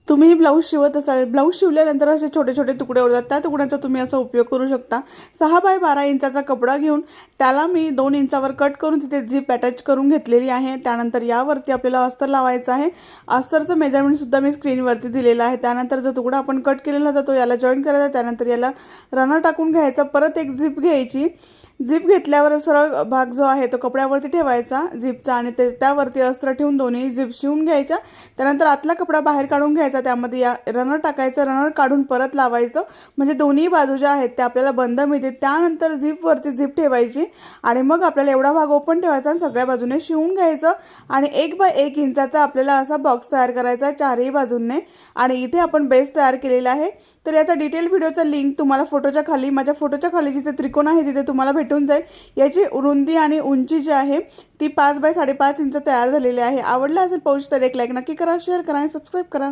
तुम्ही ब्लाऊज शिवत असाल, ब्लाऊज शिवल्यानंतर असे छोटे छोटे तुकडे उरतात, त्या तुकड्यांचा तुम्ही असा उपयोग करू शकता। 6 बाय 12 इंचाचा कपडा घेऊन त्याला मी 2 इंचावर कट करून तिथे झिप अटॅच करून घेतलेली आहे। त्यानंतर यावरती आपल्याला अस्तर लावायचं आहे। अस्तरचं मेजरमेंटसुद्धा मी स्क्रीनवरती दिलेलं आहे। त्यानंतर जो तुकडा आपण कट केलेला होता तो याला जॉईन करायचा, त्यानंतर याला रनर टाकून घ्यायचा, परत एक झिप घ्यायची। झिप घेतल्यावर सरळ भाग जो आहे तो कपड्यावरती ठेवायचा झिपचा आणि त्यावरती अस्तर ठेवून दोन्ही झिप शिवून घ्यायच्या। त्यानंतर आतला कपडा बाहेर काढून घ्यायचा, त्यामध्ये या रनर टाकायचं, रनर काढून परत लावायचं, म्हणजे दोन्ही बाजू ज्या आहेत त्या आपल्याला बंद मिळते। त्यानंतर झिपवरती झिप ठेवायची आणि मग आपल्याला एवढा भाग ओपन ठेवायचा आणि सगळ्या बाजूने शिवून घ्यायचं आणि 1 बाय 1 इंचाचा आपल्याला असा बॉक्स तयार करायचा आहे चारही बाजूंनी। आणि इथे आपण बेस तयार केलेला आहे। तर याचा डिटेल व्हिडिओचा लिंक तुम्हाला फोटोच्या खाली, माझ्या फोटोच्या खाली जिथे त्रिकोण आहे तिथे तुम्हाला भेटून जाईल। याची रुंदी आणि उंची जी आहे ती 5 बाय 5.5 इंच तयार झालेली आहे। आवडला असेल पाऊच तर एक लाईक नक्की करा, शेअर करा आणि सबस्क्राईब करा।